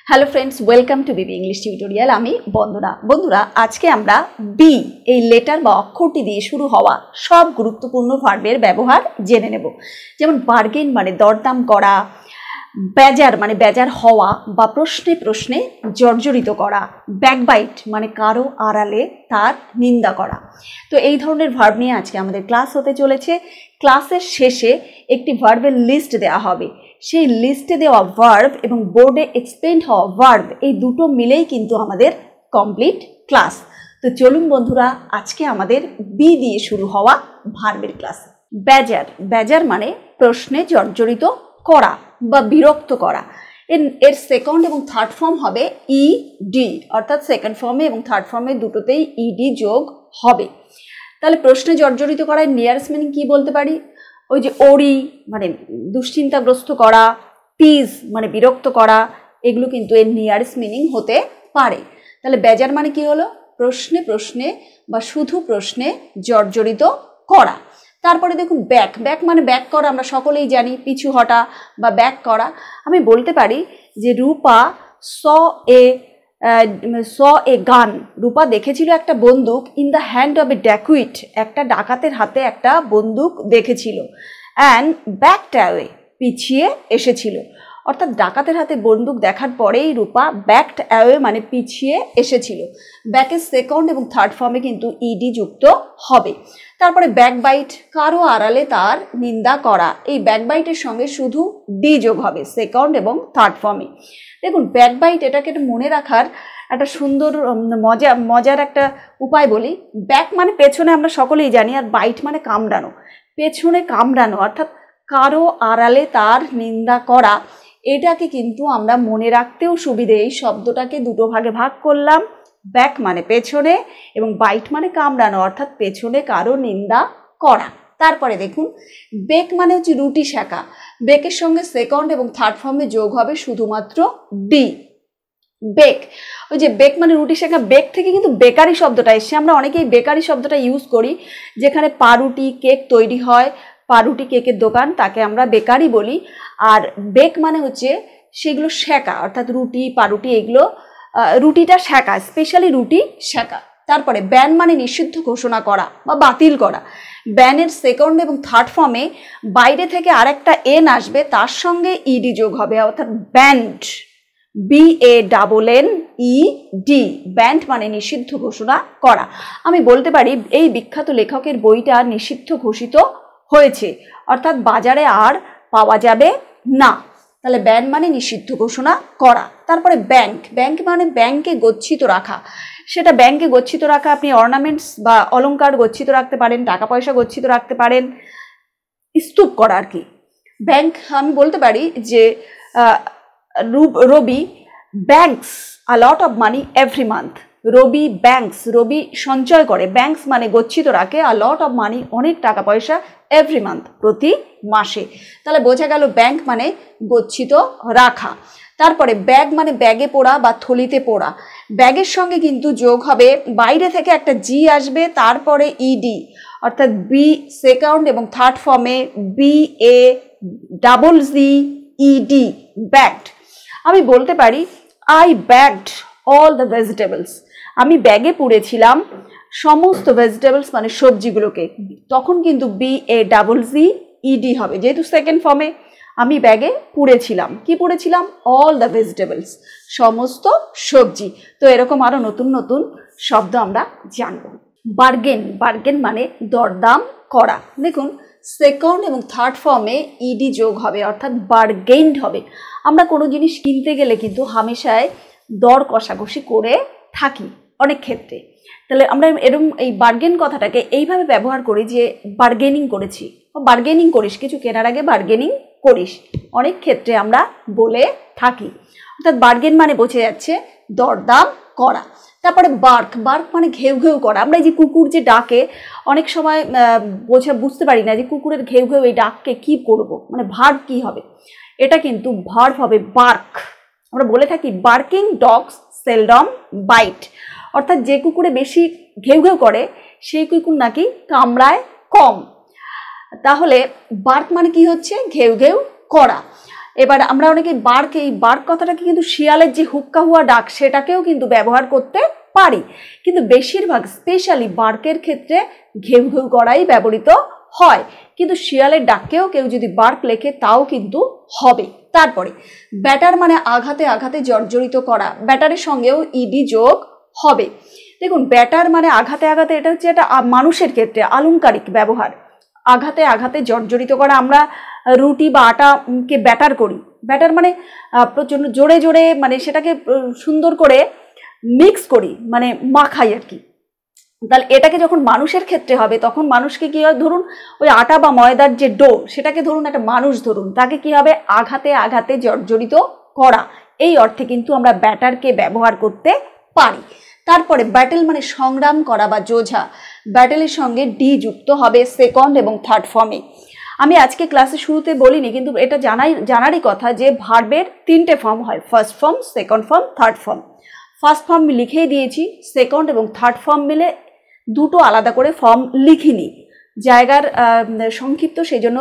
Hello friends, welcome to Bibi English tutorial. আমি বন্ধুরা আজকে আমরা বি এই লেটার বা অক্ষরটি দিয়ে শুরু হওয়া সব গুরুত্বপূর্ণ ভার্বের ব্যবহার জেনে নেব। যেমন বার্গেন মানে দরদাম করা, বেজার মানে বেজার হওয়া বা প্রশ্নে প্রশ্নে জর্জরিত করা, ব্যাকবাইট মানে কারো আড়ালে তার নিন্দা করা। তো এই ধরনের ভার্ব নিয়ে আজকে আমাদের ক্লাস হতে চলেছে। ক্লাসের শেষে একটি ভার্বের লিস্ট দেওয়া হবে। সেই লিস্টে দেওয়া ভার্ব এবং বোর্ডে এক্সপ্লেন হওয়া ভার্ব এই দুটো মিলেই কিন্তু আমাদের কমপ্লিট ক্লাস। তো চলুন বন্ধুরা, আজকে আমাদের বি দিয়ে শুরু হওয়া ভার্বের ক্লাস। বেজার মানে প্রশ্নে জর্জরিত করা বা বিরক্ত করা। এর সেকেন্ড এবং থার্ড ফর্ম হবে ইডি, অর্থাৎ সেকেন্ড ফর্মে এবং থার্ড ফর্মে দুটোতেই ইডি যোগ হবে। তাহলে প্রশ্নে জর্জরিত করার নিয়ারেস্ট মিনিং কি বলতে পারি? ওই যে ওরি মানে দুশ্চিন্তাগ্রস্ত করা, টিজ মানে বিরক্ত করা, এগুলো কিন্তু এর নিয়ারেস্ট মিনিং হতে পারে। তাহলে বেজার মানে কি হলো? প্রশ্নে প্রশ্নে বা শুধু প্রশ্নে জর্জরিত করা। তারপরে দেখুন ব্যাক মানে ব্যাক করা, আমরা সকলেই জানি পিছু হটা বা ব্যাক করা। আমি বলতে পারি যে রূপা স এ গান, রূপা দেখেছিল একটা বন্দুক ইন দ্য হ্যান্ড অফ এ ড্যাকুইট, একটা ডাকাতের হাতে একটা বন্দুক দেখেছিল। অ্যান্ড ব্যাকড অ্যাওয়ে পিছিয়ে এসেছিল, অর্থাৎ ডাকাতের হাতে বন্দুক দেখার পরেই রূপা ব্যাকড অ্যাওয়ে মানে পিছিয়ে এসেছিল। ব্যাকের সেকেন্ড এবং থার্ড ফর্মে কিন্তু ইডি যুক্ত হবে। তারপরে ব্যাকবাইট, কারো আড়ালে তার নিন্দা করা। এই ব্যাকবাইটের সঙ্গে শুধু ডি যোগ হবে সেকেন্ড এবং থার্ড ফর্মে। দেখুন ব্যাকবাইট, এটাকে মনে রাখার একটা সুন্দর মজার একটা উপায় বলি। ব্যাক মানে পেছনে, আমরা সকলেই জানি, আর বাইট মানে কামড়ানো। পেছনে কামড়ানো অর্থাৎ কারো আড়ালে তার নিন্দা করা, এটাকে কিন্তু আমরা মনে রাখতেও সুবিধে। এই শব্দটাকে দুটো ভাগে ভাগ করলাম। ব্যাক মানে পেছনে এবং বাইট মানে কামড়ানো, অর্থাৎ পেছনে কারো নিন্দা করা। তারপরে দেখুন বেক মানে হচ্ছে রুটি সেকা। বেকের সঙ্গে সেকেন্ড এবং থার্ড ফর্মে যোগ হবে শুধুমাত্র ডি। বেক, ওই যে বেক মানে রুটি সেকা, বেক থেকে কিন্তু বেকারি শব্দটা এসছে। আমরা অনেকেই বেকারি শব্দটা ইউজ করি, যেখানে পাউরুটি কেক তৈরি হয়, পাউরুটি কেকের দোকান, তাকে আমরা বেকারি বলি। আর বেক মানে হচ্ছে সেগুলো সেকা, অর্থাৎ রুটি পাউরুটি এগুলো রুটিটা সেকা, স্পেশালি রুটি সেকা। তারপরে ব্যান মানে নিষিদ্ধ ঘোষণা করা বা বাতিল করা। ব্যানের সেকেন্ড এবং থার্ড ফর্মে বাইরে থেকে আরেকটা এন আসবে, তার সঙ্গে ইডি যোগ হবে, অর্থাৎ ব্যান্ড, BANNED, ব্যান্ড মানে নিষিদ্ধ ঘোষণা করা। আমি বলতে পারি এই বিখ্যাত লেখকের বইটা নিষিদ্ধ ঘোষিত হয়েছে, অর্থাৎ বাজারে আর পাওয়া যাবে না। তাহলে ব্যান মানে নিষিদ্ধ ঘোষণা করা। তারপরে ব্যাংক মানে ব্যাংকে গচ্ছিত রাখা। সেটা ব্যাংকে গচ্ছিত রাখা, আপনি অর্নামেন্টস বা অলংকার গচ্ছিত রাখতে পারেন, টাকা পয়সা গচ্ছিত রাখতে পারেন, স্তূপ করা আর কি। ব্যাংক, আমি বলতে পারি যে Rabi banks a lot of money every month. Rabi সঞ্চয় করে, ব্যাংকস মানে গচ্ছিত রাখে, আ লট অফ মানি অনেক টাকা পয়সা, এভরি মান্থ প্রতি মাসে। তাহলে বোঝা গেল ব্যাংক মানে গচ্ছিত রাখা। তারপরে ব্যাগ মানে ব্যাগে পোড়া বা থলিতে পোড়া। ব্যাগের সঙ্গে কিন্তু যোগ হবে, বাইরে থেকে একটা জি আসবে, তারপরে ইডি, অর্থাৎ বি সেকেন্ড এবং থার্ড ফর্মে BAZZED, ব্যাগড। আমি বলতে পারি I bagged all the vegetables, আমি ব্যাগে পুড়েছিলাম সমস্ত ভেজিটেবলস মানে সবজিগুলোকে। তখন কিন্তু BAZZED হবে, যেহেতু সেকেন্ড ফর্মে। আমি ব্যাগে পুড়েছিলাম, কি পুড়েছিলাম? অল দ্য ভেজিটেবলস, সমস্ত সবজি। তো এরকম আরো নতুন নতুন শব্দ আমরা জানব। বার্গেন মানে দরদাম করা। দেখুন সেকেন্ড এবং থার্ড ফর্মে ইডি যোগ হবে, অর্থাৎ বার্গেন্ড হবে। আমরা কোনো জিনিস কিনতে গেলে কিন্তু হামেশায় দর কষাকষি করে থাকি অনেক ক্ষেত্রে। তাহলে আমরা এরকম এই বার্গেন কথাটাকে এইভাবে ব্যবহার করি যে বার্গেনিং করেছি, বার্গেনিং করিস, কিছু কেনার আগে বার্গেনিং করিস, অনেক ক্ষেত্রে আমরা বলে থাকি। অর্থাৎ বার্গেন মানে বোঝা যাচ্ছে দরদাম করা। তারপরে বার্ক মানে ঘেউ ঘেউ করা। আমরা এই যে কুকুর যে ডাকে, অনেক সময় বুঝতে পারি না যে কুকুরের ঘেউ ঘেউ এই ডাককে কি করব, মানে ভার্ব কি হবে। এটা কিন্তু ভার্ব হবে বার্ক। আমরা বলে থাকি বার্কিং ডগস সেলডম বাইট, অর্থাৎ যে কুকুরে বেশি ঘেউ ঘেউ করে সেই কুকুর নাকি কামড়ায় কম। তাহলে বার্ক মানে কি হচ্ছে? ঘেউ ঘেউ করা। এবার আমরা অনেকে বার্ক, এই বার্ক কথাটাকে কিন্তু শিয়ালের যে হুক্কা হুয়া ডাক সেটাকেও কিন্তু ব্যবহার করতে পারি, কিন্তু বেশিরভাগ স্পেশালি বার্কের ক্ষেত্রে ঘেউ ঘেউ করাই ব্যবহৃত হয়, কিন্তু শিয়ালের ডাককেও কেউ যদি বার্ক লেখে তাও কিন্তু হবে। তারপরে ব্যাটার মানে আঘাতে আঘাতে জর্জরিত করা, ব্যাটারের সঙ্গেও ইডি যোগ হবে। দেখুন ব্যাটার মানে আঘাতে আঘাতে, এটা হচ্ছে একটা মানুষের ক্ষেত্রে আলংকারিক ব্যবহার। আঘাতে আঘাতে জর্জরিত করা, আমরা রুটি বা আটাকে ব্যাটার করি, ব্যাটার মানে প্রচণ্ড জোরে জোরে মানে সেটাকে সুন্দর করে মিক্স করি, মানে মাখাই আর কি। তাহলে এটাকে যখন মানুষের ক্ষেত্রে হবে তখন মানুষকে কী হয়, ধরুন ওই আটা বা ময়দার যে ডো সেটাকে ধরুন একটা মানুষ ধরুন, তাকে কী হবে, আঘাতে আঘাতে জর্জরিত করা, এই অর্থে কিন্তু আমরা ব্যাটারকে ব্যবহার করতে পারি। তারপরে ব্যাটেল মানে সংগ্রাম করা বা যোঝা, ব্যাটেলের সঙ্গে ডি যুক্ত হবে সেকেন্ড এবং থার্ড ফর্মে। আমি আজকে ক্লাসে শুরুতে বলিনি, কিন্তু এটা জানারই কথা যে ভার্বের 3টে ফর্ম হয়, first form, second form, third form. First form লিখেই দিয়েছি, সেকেন্ড এবং থার্ড ফর্ম মিলে দুটো আলাদা করে ফর্ম লিখিনি, জায়গার সংক্ষিপ্ত, সেই জন্য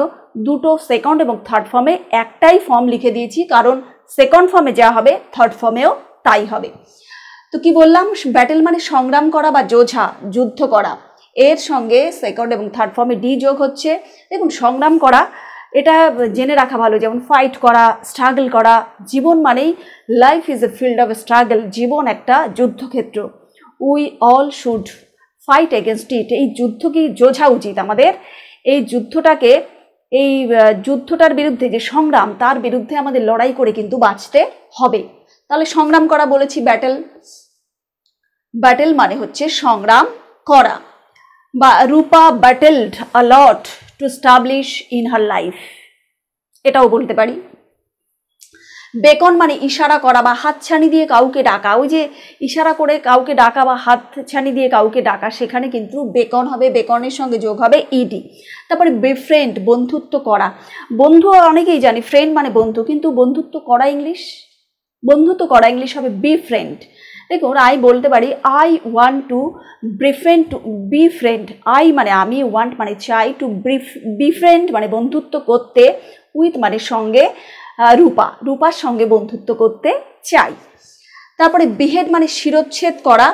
দুটো সেকেন্ড এবং থার্ড ফর্মে একটাই ফর্ম লিখে দিয়েছি, কারণ সেকেন্ড ফর্মে যা হবে থার্ড ফর্মেও তাই হবে। তো কি বললাম, ব্যাটেল মানে সংগ্রাম করা বা যোঝা, যুদ্ধ করা, এর সঙ্গে সেকেন্ড এবং থার্ড ফর্মে ডি যোগ হচ্ছে। দেখুন সংগ্রাম করা এটা জেনে রাখা ভালো, যেমন ফাইট করা, স্ট্রাগল করা, জীবন মানেই life is a field of struggle, জীবন একটা যুদ্ধক্ষেত্র, we all should fight against it, এই যুদ্ধ কি যোঝা উচিত আমাদের, এই যুদ্ধটাকে, এই যুদ্ধটার বিরুদ্ধে যে সংগ্রাম তার বিরুদ্ধে আমাদের লড়াই করে কিন্তু বাঁচতে হবে। তাহলে সংগ্রাম করা বলেছি ব্যাটেল, ব্যাটেল মানে হচ্ছে সংগ্রাম করা। বা Rupa battled a lot to establish in her life, এটাও বলতে পারি। বেকন মানে ইশারা করা বা হাতছানি দিয়ে কাউকে ডাকা, ওই যে ইশারা করে কাউকে ডাকা বা হাতছানি দিয়ে কাউকে ডাকা, সেখানে কিন্তু বেকন হবে, বেকনের সঙ্গে যোগ হবে ইডি। তারপরে বেফ্রেন্ড বন্ধুত্ব করা, বন্ধু অনেকেই জানি, ফ্রেন্ড মানে বন্ধু, কিন্তু বন্ধুত্ব করা ইংলিশ, বন্ধুত্ব করা ইংলিশ হবে বি ফ্রেন্ড। দেখুন আই বলতে পারি I want to be friend, I মানে আমি, ওয়ান্ট মানে চাই, টু বি ফ্রেন্ড মানে বন্ধুত্ব করতে, উইথ মানে সঙ্গে, রূপা, রূপার সঙ্গে বন্ধুত্ব করতে চাই। তারপরে বিহেড মানে শিরচ্ছেদ করা,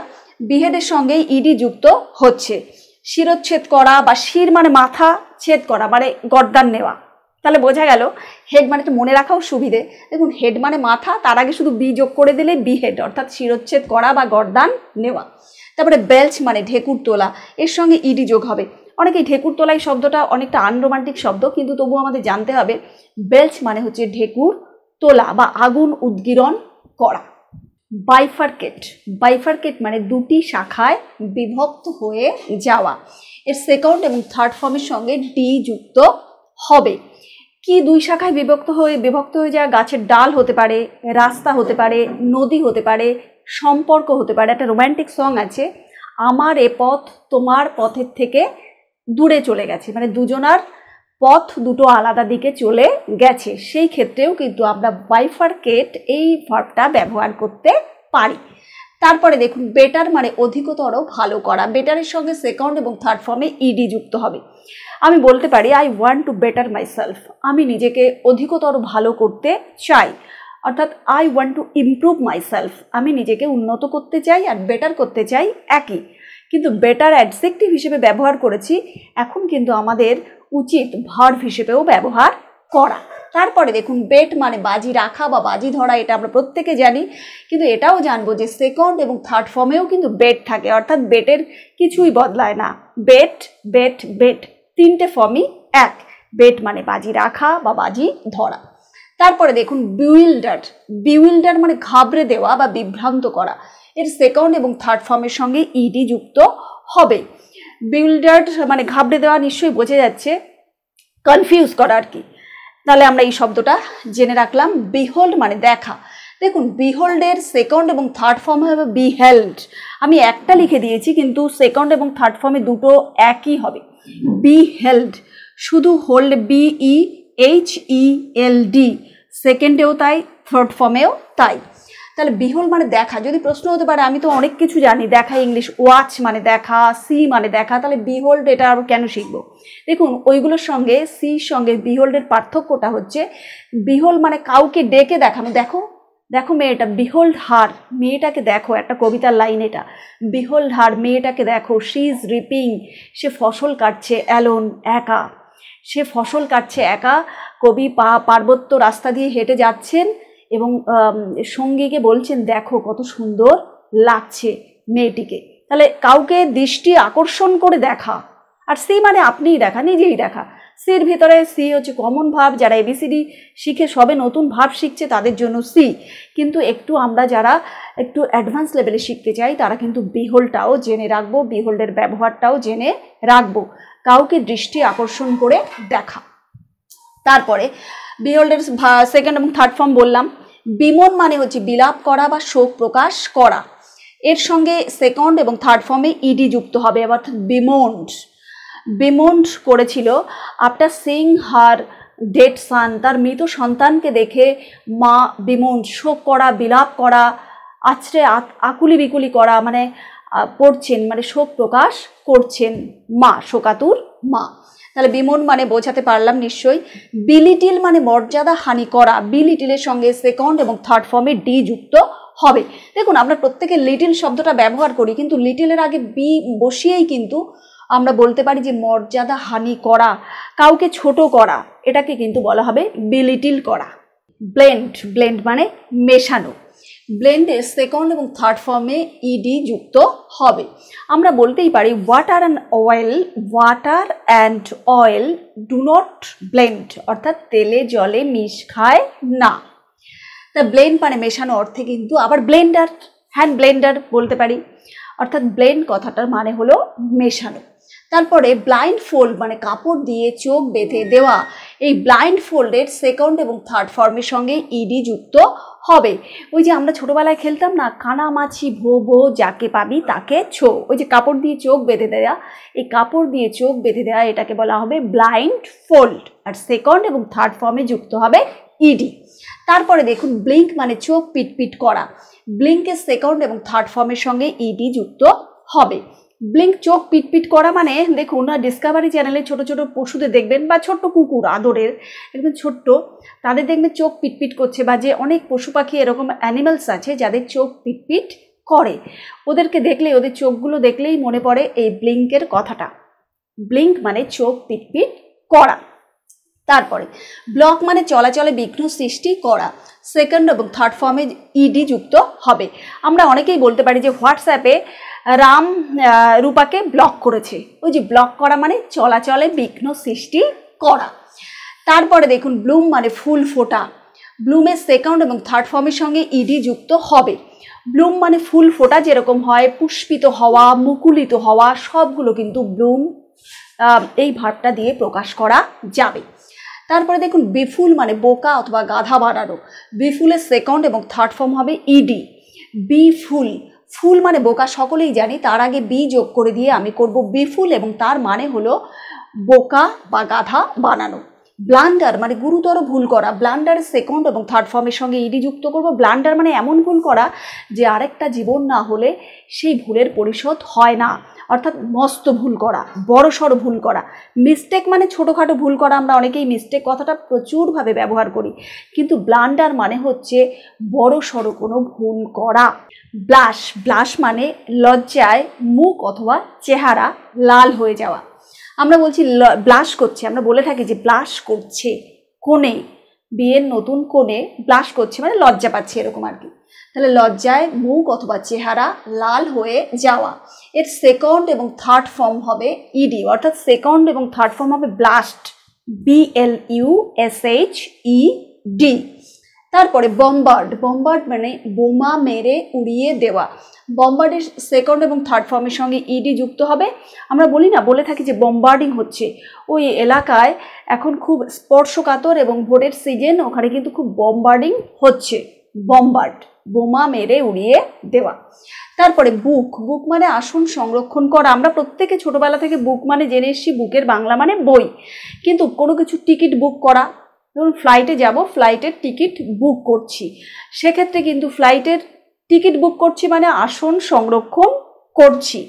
বিহেডের সঙ্গে ইডি যুক্ত হচ্ছে, শিরচ্ছেদ করা বা শির মানে মাথা, ছেদ করা মানে গর্দান নেওয়া। তাহলে বোঝা গেল হেড মানে তো মনে রাখাও সুবিধে, দেখুন হেড মানে মাথা, তার আগে শুধু বি যোগ করে দিলে বিহেড, অর্থাৎ শিরচ্ছেদ করা বা গর্দান নেওয়া। তারপরে বেলচ মানে ঢেকুর তোলা, এর সঙ্গে ইডি যোগ হবে। অনেকেই ঢেকুর তোলা এই শব্দটা অনেকটা আনরোমান্টিক শব্দ, কিন্তু তবুও আমাদের জানতে হবে বেলচ মানে হচ্ছে ঢেকুর তোলা বা আগুন উদ্গীরণ করা। বাইফার্কেট, বাইফার্কেট মানে দুটি শাখায় বিভক্ত হয়ে যাওয়া, এর সেকেন্ড এবং থার্ড ফর্মের সঙ্গে ডি যুক্ত হবে। কি দুই শাখায় বিভক্ত হয়ে যাওয়া, গাছের ডাল হতে পারে, রাস্তা হতে পারে, নদী হতে পারে, সম্পর্ক হতে পারে। একটা রোম্যান্টিক সং আছে, আমার এ পথ তোমার পথের থেকে দূরে চলে গেছে, মানে দুজনার পথ দুটো আলাদা দিকে চলে গেছে, সেই ক্ষেত্রেও কিন্তু আমরা বাইফার্কেট এই ভার্বটা ব্যবহার করতে পারি। তারপরে দেখুন বেটার মানে অধিকতর ভালো করা, বেটারের সঙ্গে সেকেন্ড এবং থার্ড ফর্মে ইডি যুক্ত হবে। আমি বলতে পারি I want to better myself, আমি নিজেকে অধিকতর ভালো করতে চাই, অর্থাৎ I want to improve myself, আমি নিজেকে উন্নত করতে চাই আর বেটার করতে চাই একই, কিন্তু বেটার অ্যাডজেক্টিভ হিসেবে ব্যবহার করেছি, এখন কিন্তু আমাদের উচিত ভার্ব হিসেবেও ব্যবহার করা। তারপরে দেখুন বেট মানে বাজি রাখা বা বাজি ধরা, এটা আমরা প্রত্যেকে জানি, কিন্তু এটাও জানবো যে সেকেন্ড এবং থার্ড ফর্মেও কিন্তু বেট থাকে, অর্থাৎ বেটের কিছুই বদলায় না, বেট বেট বেট তিনটে ফর্মই এক, বেট মানে বাজি রাখা বা বাজি ধরা। তারপরে দেখুন বিউইল্ডার, বিউইল্ডার মানে ঘাবড়ে দেওয়া বা বিভ্রান্ত করা, এর সেকেন্ড এবং থার্ড ফর্মের সঙ্গে ইডি যুক্ত হবে। বিউইল্ডার মানে ঘাবড়ে দেওয়া, নিশ্চয়ই বোঝা যাচ্ছে, কনফিউজ করা আর কি। তাহলে আমরা এই শব্দটা জেনে রাখলাম। বিহোল্ড মানে দেখা, দেখুন বিহোল্ডের সেকেন্ড এবং থার্ড ফর্ম হবে বিহেল্ড, আমি একটা লিখে দিয়েছি কিন্তু সেকেন্ড এবং থার্ড ফর্মে দুটো একই হবে, বিহেল্ড। শুধু হোল্ড BEHELD, সেকেন্ডেও তাই, থার্ড ফর্মেও তাই। তাহলে বিহোল্ড মানে দেখা। যদি প্রশ্ন হতে পারে আমি তো অনেক কিছু জানি, দেখা ইংলিশ, ওয়াচ মানে দেখা, সি মানে দেখা, তাহলে বিহোল্ড এটা আরও কেন শিখবো? দেখুন ওইগুলোর সঙ্গে সির সঙ্গে বিহোল্ডের পার্থক্যটা হচ্ছে, বিহোল্ড মানে কাউকে ডেকে দেখানো। দেখো দেখো মেয়েটা, বিহোল্ড হার, মেয়েটাকে দেখো, একটা কবিতার লাইন এটা, বিহোল্ড হার, মেয়েটাকে দেখো, শি ইজ রিপিং, সে ফসল কাটছে অ্যালোন, একা, সে ফসল কাটছে একা। কবি পার্বত্য রাস্তা দিয়ে হেঁটে যাচ্ছেন এবং সঙ্গীকে বলছেন দেখো কত সুন্দর লাগছে মেয়েটিকে। তাহলে কাউকে দৃষ্টি আকর্ষণ করে দেখা। আর সি মানে আপনিই দেখা, নিজেই দেখা। সির ভিতরে সি হচ্ছে কমন ভাব, যারা এবিসিডি শিখে সবে নতুন ভাব শিখছে তাদের জন্য সি, কিন্তু একটু আমরা যারা একটু অ্যাডভান্স লেভেলে শিখতে চাই তারা কিন্তু বিহোল্ডটাও জেনে রাখবো, বিহোল্ডের ব্যবহারটাও জেনে রাখবো, কাউকে দৃষ্টি আকর্ষণ করে দেখা। তারপরে বিহোল্ডের সেকেন্ড এবং থার্ড ফর্ম বললাম। বিমন মানে হচ্ছে বিলাপ করা বা শোক প্রকাশ করা, এর সঙ্গে সেকেন্ড এবং থার্ড ফর্মে ইডি যুক্ত হবে, অর্থাৎ বিমন্ড, বিমন্ড করেছিল আফটার সিইং হার ডেড সান, তার মৃত সন্তানকে দেখে মা বিমন্ড, শোক করা, বিলাপ করা, আছড়ে আকুলি বিকুলি করা, মানে পড়ছেন, মানে শোক প্রকাশ করছেন মা, শোকাতুর মা। তাহলে বিমন মানে বোঝাতে পারলাম নিশ্চয়ই। বিলিটিল মানে মর্যাদা হানি করা, বিলিটিলের সঙ্গে সেকেন্ড এবং থার্ড ফর্মে ডি যুক্ত হবে। দেখুন আমরা প্রত্যেকে লিটিল শব্দটা ব্যবহার করি, কিন্তু লিটিলের আগে বি বসিয়েই কিন্তু আমরা বলতে পারি যে মর্যাদা হানি করা, কাউকে ছোট করা, এটাকে কিন্তু বলা হবে বিলিটিল করা। ব্লেন্ড, ব্লেন্ড মানে মেশানো, ব্লেন্ডের সেকেন্ড এবং থার্ড ফর্মে ইডি যুক্ত হবে। আমরা বলতেই পারি water and oil do not blend, অর্থাৎ তেলে জলে মিশ খায় না। তা ব্লেন্ড মানে মেশানো অর্থে কিন্তু আবার ব্লেন্ডার, হ্যান্ড ব্লেন্ডার বলতে পারি, অর্থাৎ ব্লেন্ড কথাটার মানে হলো মেশানো। তারপরে ব্লাইন্ড ফোল্ড মানে কাপড় দিয়ে চোখ বেঁধে দেওয়া, এই ব্লাইন্ড ফোল্ডের সেকেন্ড এবং থার্ড ফর্মের সঙ্গে ইডি যুক্ত হবে। ওই যে আমরা ছোটোবেলায় খেলতাম না, কানামাছি ভো ভো যাকে পাবি তাকে ছো, ওই যে কাপড় দিয়ে চোখ বেঁধে দেওয়া, এই কাপড় দিয়ে চোখ বেঁধে দেওয়া এটাকে বলা হবে ব্লাইন্ড ফোল্ড, আর সেকেন্ড এবং থার্ড ফর্মে যুক্ত হবে ইডি। তারপরে দেখুন ব্লিঙ্ক মানে চোখ পিটপিট করা, ব্লিঙ্কের সেকেন্ড এবং থার্ড ফর্মের সঙ্গে ইডি যুক্ত হবে। ব্লিঙ্ক চোখ পিটপিট করা মানে দেখুন ডিসকাভারি চ্যানেলে ছোট ছোট পশুদের দেখবেন, বা ছোট্ট কুকুর আদরের একদম ছোট্ট, তাদের দেখবেন চোখ পিটপিট করছে, বা যে অনেক পশু পাখি এরকম অ্যানিমালস আছে যাদের চোখ পিটপিট করে, ওদেরকে দেখলে, ওদের চোখগুলো দেখলেই মনে পড়ে এই ব্লিঙ্কের কথাটা। ব্লিঙ্ক মানে চোখ পিটপিট করা। তারপরে ব্লক মানে চলাচলে বিঘ্ন সৃষ্টি করা, সেকেন্ড এবং থার্ড ফর্মে ইডি যুক্ত হবে। আমরা অনেকেই বলতে পারি যে হোয়াটসঅ্যাপে রাম রূপাকে ব্লক করেছে, ওই যে ব্লক করা মানে চলাচলে বিঘ্ন সৃষ্টি করা। তারপরে দেখুন ব্লুম মানে ফুল ফোটা, ব্লুমের সেকেন্ড এবং থার্ড ফর্মের সঙ্গে ইডি যুক্ত হবে। ব্লুম মানে ফুল ফোটা, যেরকম হয় পুষ্পিত হওয়া, মুকুলিত হওয়া, সবগুলো কিন্তু ব্লুম এই ভাবটা দিয়ে প্রকাশ করা যাবে। তারপরে দেখুন বিফুল মানে বোকা অথবা গাধা বানানো, বিফুলের সেকেন্ড এবং থার্ড ফর্ম হবে ইডি। বিফুল, ফুল মানে বোকা সকলেই জানি, তার আগে বি যোগ করে দিয়ে আমি করব বিফুল, এবং তার মানে হলো বোকা বা গাধা বানানো। ব্লান্ডার মানে গুরুতর ভুল করা, ব্লান্ডারের সেকেন্ড এবং থার্ড ফর্মের সঙ্গে ইডি যুক্ত করব। ব্লান্ডার মানে এমন ভুল করা যে আরেকটা জীবন না হলে সেই ভুলের পরিশোধ হয় না, অর্থাৎ মস্ত ভুল করা, বড়সড় ভুল করা। মিস্টেক মানে ছোটোখাটো ভুল করা, আমরা অনেকেই মিস্টেক কথাটা প্রচুরভাবে ব্যবহার করি, কিন্তু ব্লান্ডার মানে হচ্ছে বড়সড় কোনো ভুল করা। ব্লাশ, ব্লাশ মানে লজ্জায় মুখ অথবা চেহারা লাল হয়ে যাওয়া। আমরা বলছি ব্লাশ করছে, আমরা বলে থাকি যে ব্লাশ করছে, কোণে, বিয়ের নতুন কোণে ব্লাশ করছে মানে লজ্জা পাচ্ছে এরকম আর কি। তাহলে লজ্জায় মুখ অথবা চেহারা লাল হয়ে যাওয়া, এর সেকেন্ড এবং থার্ড ফর্ম হবে ইডি, অর্থাৎ সেকেন্ড এবং থার্ড ফর্ম হবে ব্লাস্ট, BLUSHED। তারপরে বম্বার্ড, বম্বার্ড মানে বোমা মেরে উড়িয়ে দেওয়া, বম্বার্ডের সেকেন্ড এবং থার্ড ফর্মের সঙ্গে ইডি যুক্ত হবে। আমরা বলি না, বলে থাকি যে বম্বার্ডিং হচ্ছে, ওই এলাকায় এখন খুব স্পর্শকাতর এবং ভোটের সিজন, ওখানে কিন্তু খুব বম্বার্ডিং হচ্ছে, বম্বার্ড, বোমা মেরে উড়িয়ে দেওয়া। তারপরে বুক, বুক মানে আসন সংরক্ষণ করা। আমরা প্রত্যেকে ছোটবেলা থেকে বুক মানে জেনে এসেছি বুকের বাংলা মানে বই, কিন্তু কোনো কিছু টিকিট বুক করা, ধরুন ফ্লাইটে যাব, ফ্লাইটের টিকিট বুক করছি, সেক্ষেত্রে কিন্তু ফ্লাইটের টিকিট বুক করছি মানে আসন সংরক্ষণ করছি।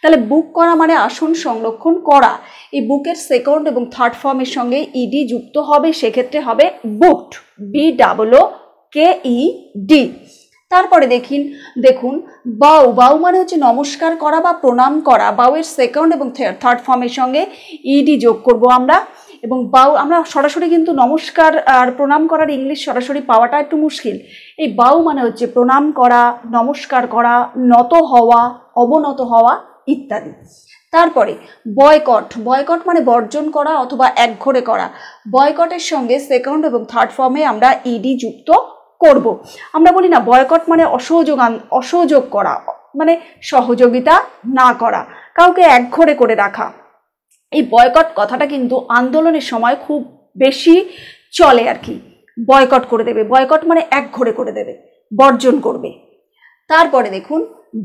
তাহলে বুক করা মানে আসন সংরক্ষণ করা। এই বুকের সেকেন্ড এবং থার্ড ফর্মের সঙ্গে ইডি যুক্ত হবে, সেক্ষেত্রে হবে বুকড, BOOKED। তারপরে দেখুন বাউ, বাউ মানে হচ্ছে নমস্কার করা বা প্রণাম করা। বাউয়ের সেকেন্ড এবং থার্ড ফর্মের সঙ্গে ইডি যোগ করব আমরা। এবং বাউ আমরা সরাসরি কিন্তু নমস্কার আর প্রণাম করার ইংলিশ সরাসরি পাওয়াটা একটু মুশকিল। এই বাউ মানে হচ্ছে প্রণাম করা, নমস্কার করা, নত হওয়া, অবনত হওয়া ইত্যাদি। তারপরে বয়কট, বয়কট মানে বর্জন করা অথবা একঘরে করা। বয়কটের সঙ্গে সেকেন্ড এবং থার্ড ফর্মে আমরা ইডি যুক্ত করব। আমরা বলি না বয়কট মানে অসহযোগ করা, মানে সহযোগিতা না করা, কাউকে একঘরে করে রাখা। এই বয়কট কথাটা কিন্তু আন্দোলনের সময় খুব বেশি চলে আর কি। বয়কট করে দেবে, বয়কট মানে একঘরে করে দেবে, বর্জন করবে। তারপরে দেখুন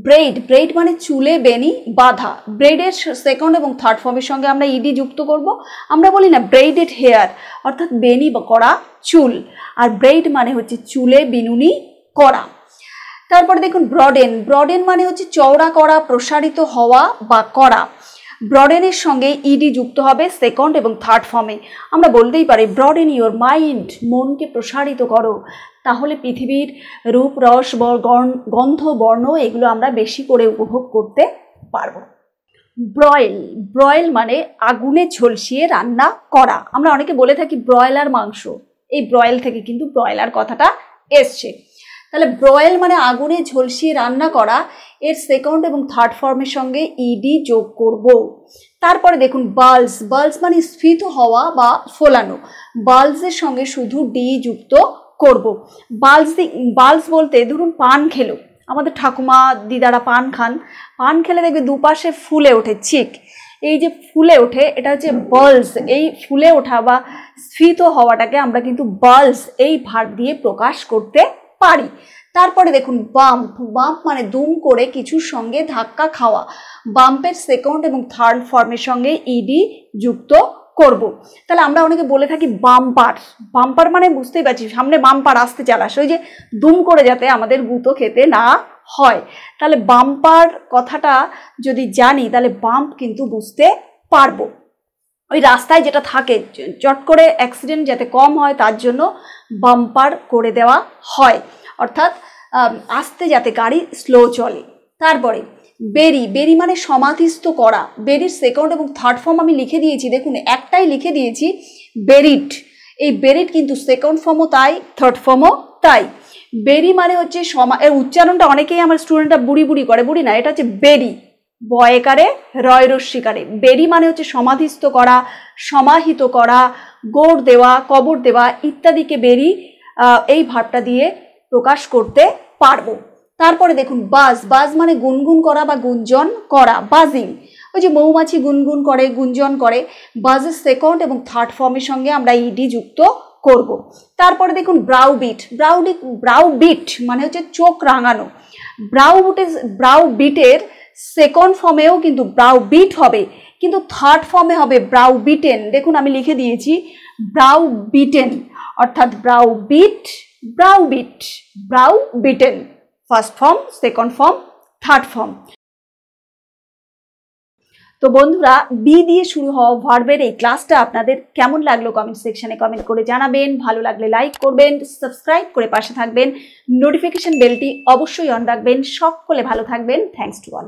ব্রেড, ব্রেড মানে চুলে বেনি বাঁধা। ব্রেডের সেকেন্ড এবং থার্ড ফর্মের সঙ্গে আমরা ইডি যুক্ত করব। আমরা বলি না ব্রেডেড হেয়ার, অর্থাৎ বেনি করা চুল, আর ব্রেড মানে হচ্ছে চুলে বিনুনি করা। তারপরে দেখুন ব্রডেন, ব্রডেন মানে হচ্ছে চওড়া করা, প্রসারিত হওয়া বা করা। ব্রডেনের সঙ্গে ইডি যুক্ত হবে সেকেন্ড এবং থার্ড ফর্মে। আমরা বলতেই পারি ব্রডেন ইওর মাইন্ড, মনকে প্রসারিত করো, তাহলে পৃথিবীর রূপ রস গন্ধ বর্ণ এগুলো আমরা বেশি করে উপভোগ করতে পারবো। ব্রয়েল, ব্রয়েল মানে আগুনে ঝলসিয়ে রান্না করা। আমরা অনেকে বলে থাকি ব্রয়লার মাংস, এই ব্রয়েল থেকে কিন্তু ব্রয়লার কথাটা এসছে। তাহলে ব্রয়েল মানে আগুনে ঝলসিয়ে রান্না করা, এর সেকেন্ড এবং থার্ড ফর্মের সঙ্গে ইডি যোগ করব। তারপরে দেখুন বাল্জ, বাল্জ মানে স্ফীত হওয়া বা ফোলানো। বাল্জের সঙ্গে শুধু ডি যুক্ত করব। বাল্জ বলতে ধরুন পান খেলো, আমাদের ঠাকুমা দিদারা পান খান, পান খেলে দেখবে দুপাশে ফুলে ওঠে চিক, এই যে ফুলে ওঠে এটা হচ্ছে বাল্জ। এই ফুলে ওঠা বা স্ফীত হওয়াটাকে আমরা কিন্তু বাল্জ এই ভার্ব দিয়ে প্রকাশ করতে পারি। তারপরে দেখুন বাম্প, বাম্প মানে দুম করে কিছুর সঙ্গে ধাক্কা খাওয়া। বাম্পের সেকেন্ড এবং থার্ড ফর্মের সঙ্গে ইডি যুক্ত করব। তাহলে আমরা অনেকে বলে থাকি বাম্পার, বাম্পার মানে বুঝতেই পারছি সামনে বাম্পার আসতে চালাস, ওই যে দুম করে যাতে আমাদের গুঁতো খেতে না হয়। তাহলে বাম্পার কথাটা যদি জানি তাহলে বাম্প কিন্তু বুঝতে পারবো। ওই রাস্তায় যেটা থাকে চট করে অ্যাক্সিডেন্ট যাতে কম হয় তার জন্য বাম্পার করে দেওয়া হয়, অর্থাৎ আস্তে যাতে গাড়ি স্লো চলে। তারপরে বেরি, বেরি মানে সমাধিস্থ করা। বেরির সেকেন্ড এবং থার্ড ফর্ম আমি লিখে দিয়েছি, দেখুন একটাই লিখে দিয়েছি বেরিড। এই বেরিড কিন্তু সেকেন্ড ফর্মও তাই, থার্ড ফর্মও তাই। বেরি মানে হচ্ছে এর উচ্চারণটা অনেকেই আমার স্টুডেন্টরা বুড়ি বুড়ি করে, বুড়ি না, এটা হচ্ছে বেরি, বয়কারে রয় রস্যিকারে। বেরি মানে হচ্ছে সমাধিস্থ করা, সমাহিত করা, গোড় দেওয়া, কবর দেওয়া ইত্যাদিকে বেরি এই ভাবটা দিয়ে প্রকাশ করতে পারবো। তারপরে দেখুন বাজ, বাজ মানে গুনগুন করা বা গুঞ্জন করা, বাজিং। ওই যে মৌমাছি গুনগুন করে, গুঞ্জন করে। বাজের সেকেন্ড এবং থার্ড ফর্মের সঙ্গে আমরা ইডি যুক্ত করব। তারপরে দেখুন ব্রাউবিট, ব্রাউবিট মানে হচ্ছে চোখ রাঙানো। ব্রাউবিটের সেকেন্ড ফর্মেও কিন্তু ব্রাউবিট হবে, কিন্তু থার্ড ফর্মে হবে ব্রাউবিটেন। দেখুন আমি লিখে দিয়েছি ব্রাউবিটেন, অর্থাৎ browbeat, browbeat, browbeaten, first form, second form, third form. তো বন্ধুরা বি দিয়ে শুরু হওয়া ভার্বের এই ক্লাসটা আপনাদের কেমন লাগলো কমেন্ট সেকশনে কমেন্ট করে জানাবেন। ভালো লাগলে লাইক করবেন, সাবস্ক্রাইব করে পাশে থাকবেন, নোটিফিকেশন বেলটি অবশ্যই অন রাখবেন। সকলে ভালো থাকবেন। Thanks to all.